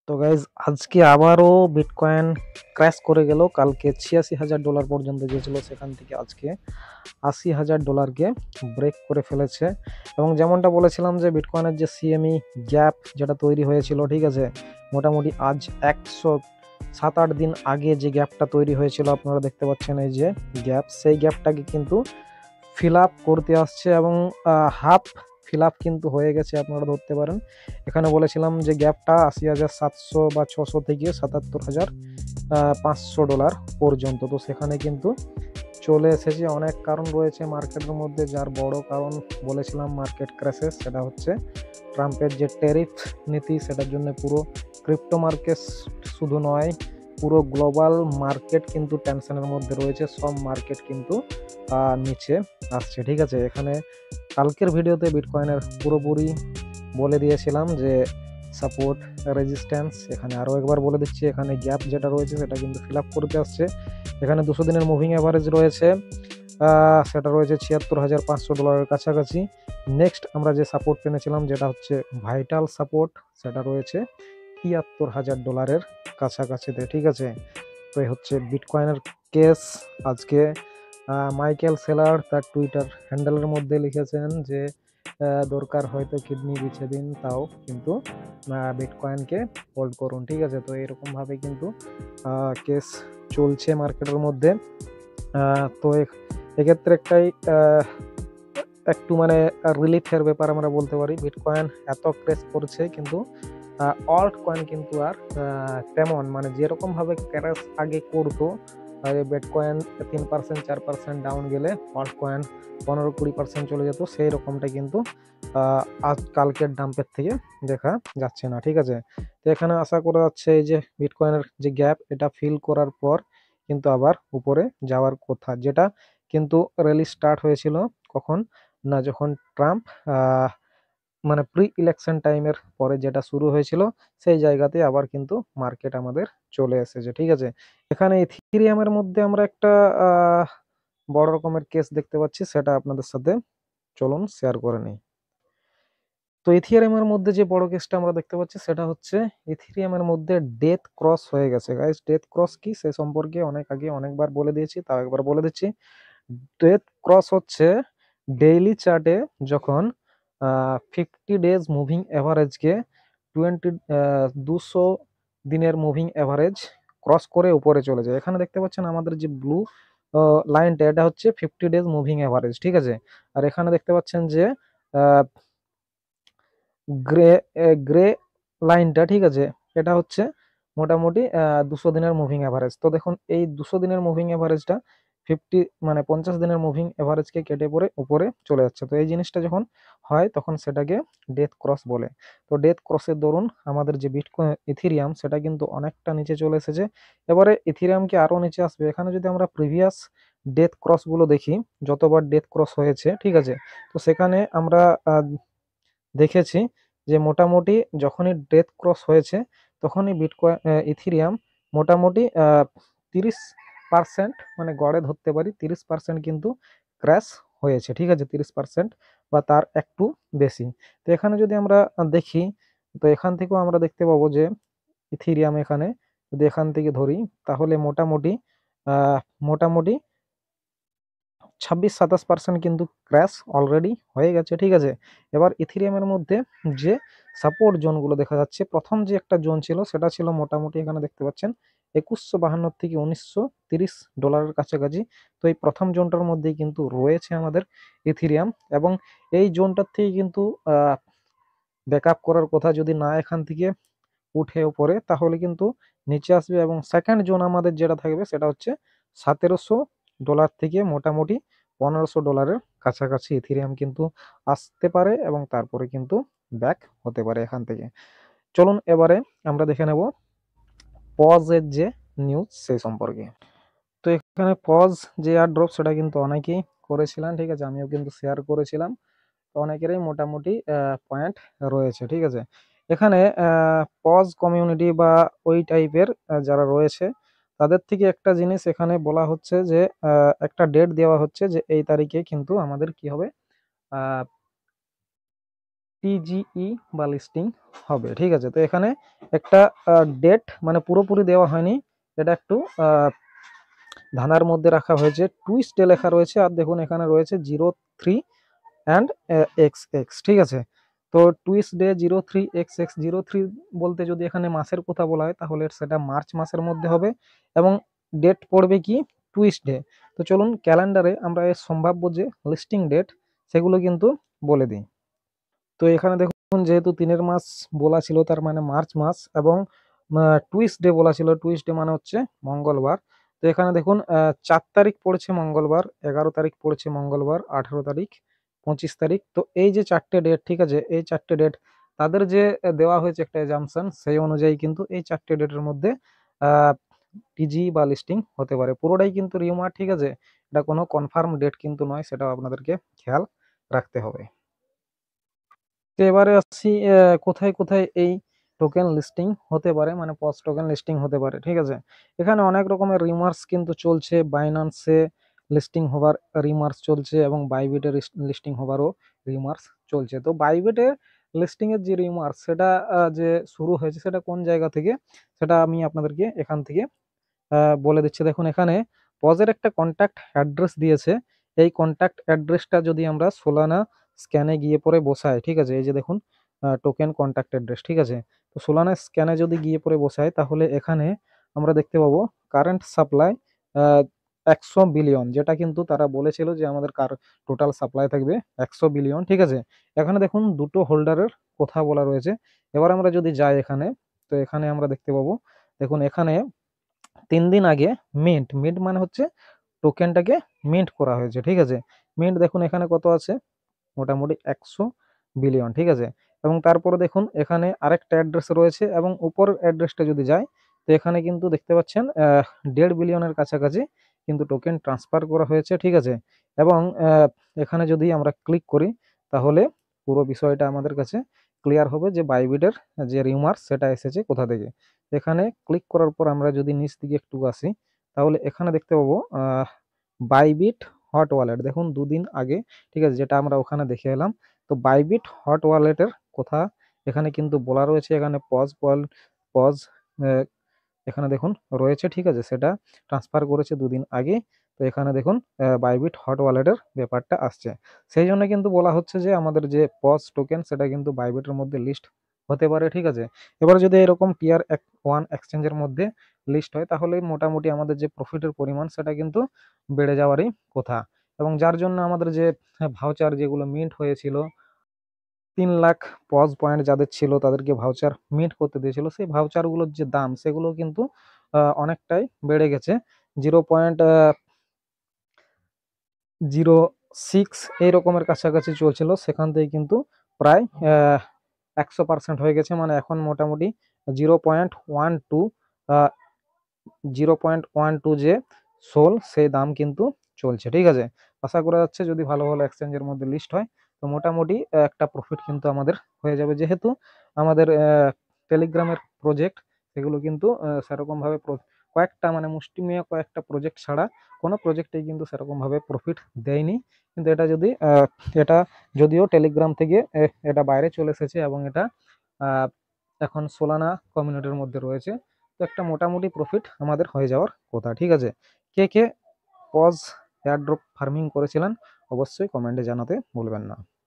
তো গাইজ আজকে আবারও বিটকয়েন ক্র্যাশ করে গেল। কালকে $86,000 পর্যন্ত গিয়েছিল, সেখান থেকে আজকে $80,000কে ব্রেক করে ফেলেছে। এবং যেমনটা বলেছিলাম যে বিটকয়েনের যে সিএমই গ্যাপ যেটা তৈরি হয়েছিল, ঠিক আছে, মোটামুটি আজ 107-8 দিন আগে যে গ্যাপটা তৈরি হয়েছিল, আপনারা দেখতে পাচ্ছেন এই যে গ্যাপ, সেই গ্যাপটাকে কিন্তু ফিল আপ করতে আসছে এবং হাফ ফিল আপ কিন্তু হয়ে গেছে, আপনারা ধরতে পারেন। এখানে বলেছিলাম যে গ্যাপটা 80,700 বা 600 থেকে $77,500 পর্যন্ত। তো সেখানে কিন্তু চলে এসেছে। অনেক কারণ রয়েছে মার্কেটের মধ্যে, যার বড় কারণ বলেছিলাম মার্কেট ক্র্যাশেস, সেটা হচ্ছে ট্রাম্পের যে ট্যারিফ নীতি, সেটার জন্য পুরো ক্রিপ্টো মার্কেট শুধু নয়, পুরো গ্লোবাল মার্কেট কিন্তু টেনশনের মধ্যে রয়েছে। সব মার্কেট কিন্তু নিচে আসছে, ঠিক আছে। এখানে কালকের ভিডিওতে বিটকয়েনের পুরোপুরি বলে দিয়েছিলাম যে সাপোর্ট রেজিস্ট্যান্স, এখানে আরও একবার বলে দিচ্ছি, এখানে গ্যাপ যেটা রয়েছে সেটা কিন্তু ফিল আপ করতে আসছে। এখানে 200 দিনের মুভিং অ্যাভারেজ রয়েছে, সেটা রয়েছে $76,500 কাছাকাছি। নেক্সট আমরা যে সাপোর্ট টেনেছিলাম যেটা হচ্ছে ভাইটাল সাপোর্ট, সেটা রয়েছে $73,000 কাছাকাছিতে, ঠিক আছে। তো এই হচ্ছে বিটকয়েনের কেস আজকে। মাইকেল সেলার তার টুইটার হ্যান্ডেলের মধ্যে লিখেছেন যে দরকার হয়তো কিডনি বেচে দিন, তাও কিন্তু বিটকয়েনকে হোল্ড করুন, ঠিক আছে। তো এরকমভাবে কিন্তু কেস চলছে মার্কেটের মধ্যে। তো এক্ষেত্রে একটু মানে রিলিফের ব্যাপার আমরা বলতে পারি। বিটকয়েন এত ক্রেশ করছে, কিন্তু অল্ট কয়েন কিন্তু আর তেমন মানে যেরকমভাবে ক্র্যাশ আগে করতো, বিটকয়েন 3% 4% ডাউন গেলে অল্ট কয়েন 15-20% চলে যেত, সেই রকমটা কিন্তু আজ কালকের ডাম্পের থেকে দেখা যাচ্ছে না, ঠিক আছে। তো এখানে আশা করা যাচ্ছে এই যে বিটকয়েনের যে গ্যাপ, এটা ফিল করার পর কিন্তু আবার উপরে যাওয়ার কথা, যেটা কিন্তু র্যালি স্টার্ট হয়েছিল কখন না, যখন ট্রাম্প মানে প্রি ইলেকশন টাইমের পরে যেটা শুরু হয়েছিল, সেই জায়গাতে আবার কিন্তু মার্কেট আমাদের চলে এসেছে, ঠিক আছে। এখানে ইথিরিয়ামের মধ্যে আমরা একটা বড় রকমের কেস দেখতে পাচ্ছি, সেটা আপনাদের সাথে চলুন শেয়ার করে নিই। তো ইথিরিয়ামের মধ্যে যে বড় কেসটা আমরা দেখতে পাচ্ছি, সেটা হচ্ছে ইথিরিয়ামের মধ্যে ডেথ ক্রস হয়ে গেছে। গাইস, ডেথ ক্রস কি সে সম্পর্কে অনেক আগে অনেকবার বলে দিয়েছি, তাও একবার বলে দিচ্ছি। ডেথ ক্রস হচ্ছে ডেইলি চার্টে যখন 50 ডেজ মুভিং অ্যাভারেজকে 200 দিনের মুভিং অ্যাভারেজ ক্রস করে উপরে চলে যায়। এখানে দেখতে পাচ্ছেন আমাদের যে ব্লু লাইনটা, এটা হচ্ছে 50 ডেজ মুভিং অ্যাভারেজ, ঠিক আছে। আর এখানে দেখতে পাচ্ছেন যে গ্রে গ্রে লাইনটা, ঠিক আছে, এটা হচ্ছে মোটামুটি 200 দিনের মুভিং অ্যাভারেজ। তো দেখুন এই 200 দিনের মুভিং অ্যাভারেজটা 50 দিনের মুভিং অ্যাভারেজকে কেটে পরে উপরে চলে যাচ্ছে। তো এই জিনিসটা যখন হয় তখন সেটাকে ডেথ ক্রস বলে। তো ডেথ ক্রসের দরুন আমাদের যে বিটকয়েন ইথিরিয়াম, সেটা কিন্তু অনেকটা নিচে চলে এসেছে। এবারে ইথিরিয়ামকে আরও নিচে আসবে। এখানে যদি আমরা প্রিভিয়াস ডেথ ক্রসগুলো দেখি, যতবার ডেথ ক্রস হয়েছে, ঠিক আছে, তো সেখানে আমরা দেখেছি যে মোটামুটি যখনই ডেথ ক্রস হয়েছে, তখনই বিটকয়েন ইথিরিয়াম মোটামুটি 30% মানে গড়ে ধরতে পারি 30% কিন্তু ক্র্যাশ হয়েছে, ঠিক আছে, 30% বা তার একটু বেশি। তো এখানে যদি আমরা দেখি, তো এখান থেকেও আমরা দেখতে পাবো যে ইথিরিয়াম এখানে যদি এখান থেকে ধরি, তাহলে মোটামুটি মোটামুটি 26-27% কিন্তু ক্র্যাশ অলরেডি হয়ে গেছে, ঠিক আছে। এবার ইথিরিয়ামের মধ্যে যে সাপোর্ট জোনগুলো দেখা যাচ্ছে, প্রথম যে একটা জোন ছিল সেটা ছিল মোটামুটি এখানে দেখতে পাচ্ছেন $2152 থেকে $1930 কাছাকাছি। তো এই প্রথম জোনটার মধ্যেই কিন্তু রয়েছে আমাদের ইথিরিয়াম, এবং এই জোনটার থেকে কিন্তু ব্যাকআপ করার কথা, যদি না এখান থেকে উঠে উপরে, তাহলে কিন্তু নিচে আসবে। এবং সেকেন্ড জোন আমাদের যেটা থাকবে সেটা হচ্ছে $1700 থেকে মোটামুটি $1500 কাছাকাছি ইথিরিয়াম কিন্তু আসতে পারে, এবং তারপরে কিন্তু ব্যাক হতে পারে এখান থেকে। চলুন এবারে আমরা দেখে নেব পজের যে নিউজ সেই সম্পর্কে। তো এখানে পজ যে এয়ার ড্রপ, সেটা কিন্তু অনেকেই করেছিলেন, ঠিক আছে, আমিও কিন্তু শেয়ার করেছিলাম। তো অনেকেরই মোটামুটি পয়েন্ট রয়েছে, ঠিক আছে। এখানে পজ কমিউনিটি বা ওই টাইপের যারা রয়েছে, তাদের থেকে একটা জিনিস এখানে বলা হচ্ছে যে একটা ডেট দেওয়া হচ্ছে যে এই তারিখে কিন্তু আমাদের কি হবে, টিজিই বা লিস্টিং হবে। ঠিক আছে, তো এখানে একটা ডেট মানে পুরোপুরি দেওয়া হয়নি, এটা একটু ধাঁধার মধ্যে রাখা হয়েছে, টুইস্টে লেখা রয়েছে। আর দেখুন এখানে রয়েছে 03 অ্যান্ড এক্স এক্স। ঠিক আছে, তো টুইস্ট ডে 03XX 03 বলতে যদি এখানে মাসের কথা বলা হয় তাহলে সেটা মার্চ মাসের মধ্যে হবে, এবং ডেট পড়বে কি টুইস্ট ডে। তো চলুন ক্যালেন্ডারে আমরা এর সম্ভাব্য যে লিস্টিং ডেট সেগুলো কিন্তু বলে দিই। তো এখানে দেখুন যেহেতু 3 মাস বলা ছিল তার মানে মার্চ মাস, এবং টুইস্ট ডে বলা ছিল, টুইস্ট ডে মানে হচ্ছে মঙ্গলবার। তো এখানে দেখুন 4 তারিখ পড়েছে মঙ্গলবার, 11 তারিখ পড়েছে মঙ্গলবার, 18 তারিখ, 25 তারিখ। তো এই যে 4টে ডেট, ঠিক আছে, এই 4টে ডেট তাদের যে দেওয়া হয়েছে একটা এজাম্পশন, সেই অনুযায়ী কিন্তু এই 4টে ডেটের মধ্যে টিজি বা লিস্টিং হতে পারে। পুরোটাই কিন্তু রিউমার, ঠিক আছে, এটা কোনো কনফার্ম ডেট কিন্তু নয়, সেটাও আপনাদেরকে খেয়াল রাখতে হবে। তো এবারে আসছি কোথায় কোথায় এই টোকেন লিস্টিং হতে পারে, মানে পজ টোকেন লিস্টিং হতে পারে। ঠিক আছে, এখানে অনেক রকমের রিমার্স কিন্তু চলছে, বাইন্যান্সে লিস্টিং হবার রিমার্স চলছে, এবং বাইবিটে লিস্টিং হবারও রিমার্স চলছে। তো বাইবিটের লিস্টিং এর যে রিমার্স সেটা যে শুরু হয়েছে সেটা কোন জায়গা থেকে, সেটা আমি আপনাদেরকে এখান থেকে বলে দিচ্ছি। দেখুন এখানে পজের একটা কন্ট্যাক্ট অ্যাড্রেস দিয়েছে, এই কন্ট্যাক্ট অ্যাড্রেসটা যদি আমরা সোলানা স্ক্যানে গিয়ে পরে বসাই, ঠিক আছে, এই যে দেখুন টোকেন কন্ট্যাক্ট অ্যাড্রেস। ঠিক আছে, তো সোলানা স্ক্যানে যদি গিয়ে পরে বসাই তাহলে এখানে আমরা দেখতে পাবো কারেন্ট সাপ্লাই 100 বিলিয়ন, যেটা কিন্তু তারা বলেছিল যে আমাদের টোটাল সাপ্লাই থাকবে 100 বিলিয়ন। ঠিক আছে, এখানে দেখুন দুটো হোল্ডারের কথা বলা রয়েছে। এবার আমরা যদি যাই এখানে, তো এখানে আমরা দেখতে পাবো, দেখুন এখানে 3 দিন আগে মিন্ট, মিন্ট মানে হচ্ছে টোকেনটাকে মিন্ট করা হয়েছে। ঠিক আছে, মিন্ট দেখুন এখানে কত আছে, মোটামুটি 100 বিলিয়ন। ঠিক আছে, এবং তারপরে দেখুন এখানে আরেকটা অ্যাড্রেস রয়েছে, এবং উপরের অ্যাড্রেসটা যদি যাই তো এখানে কিন্তু দেখতে পাচ্ছেন 1.5 বিলিয়নের কাছাকাছি কিন্তু টোকেন ট্রান্সফার করা হয়েছে। ঠিক আছে, এবং এখানে যদি আমরা ক্লিক করি তাহলে পুরো বিষয়টা আমাদের কাছে ক্লিয়ার হবে যে বাইবিটের যে রিমার্স সেটা এসেছে কোথা থেকে। এখানে ক্লিক করার পর আমরা যদি নিচ দিকে একটু আসি তাহলে এখানে দেখতে পাবো বাইবিট হট ওয়ালেট, দেখুন 2 দিন আগে, ঠিক আছে, যেটা আমরা ওখানে দেখে এলাম। তো বাইবিট হট ওয়ালেটের কথা এখানে কিন্তু বলা রয়েছে, এখানে পজ এখানে দেখুন রয়েছে। ঠিক আছে, সেটা ট্রান্সফার করেছে 2 দিন আগে। তো এখানে দেখুন বাইবিট হট ওয়ালেটের ব্যাপারটা আসছে, সেই জন্য কিন্তু বলা হচ্ছে যে আমাদের যে পজ টোকেন সেটা কিন্তু বাইবিটের মধ্যে লিস্ট হতে পারে। ঠিক আছে, এবার যদি এরকম টিয়ার 1 এক্সচেঞ্জের মধ্যে লিস্ট হয় তাহলে মোটামুটি আমাদের যে প্রফিটের পরিমাণ সেটা কিন্তু বেড়ে যাওয়ারই কথা, এবং যার জন্য আমাদের যে ভাউচার যেগুলো মিন্ট হয়েছিল, 3 লাখ পজ পয়েন্ট যাদের ছিল তাদেরকে ভাউচার মিন্ট করতে দিয়েছিল, সেই ভাউচারগুলোর যে দাম সেগুলো কিন্তু অনেকটাই বেড়ে গেছে। 0.06 এই রকমের কাছাকাছি চলছিল, সেখান থেকে কিন্তু প্রায় 100% হয়ে গেছে, মানে এখন মোটামুটি 0.12 0.12 যে সোল সেই দাম কিন্তু চলছে। ঠিক আছে, আশা করা যাচ্ছে যদি ভালো ভালো এক্সচেঞ্জের মধ্যে লিস্ট হয় তো মোটামুটি একটা প্রফিট কিন্তু আমাদের হয়ে যাবে, যেহেতু আমাদের টেলিগ্রামের প্রজেক্ট সেগুলো কিন্তু সেরকমভাবে কয়েকটা মানে মুষ্টিমেয় কয়েকটা প্রজেক্ট ছাড়া কোনো প্রজেক্টেই কিন্তু সেরকমভাবে প্রফিট দেয়নি। কিন্তু এটা যদিও টেলিগ্রাম থেকে এটা বাইরে চলে এসেছে, এবং এটা আহ, এখন সোলানা কমিউনিটির মধ্যে রয়েছে, তো একটা মোটামুটি প্রফিট আমাদের হয়ে যাওয়ার কথা। ঠিক আছে, কে কে পজ এয়ারড্রপ ফার্মিং করেছিলেন অবশ্যই কমেন্টে জানাতে ভুলবেন না।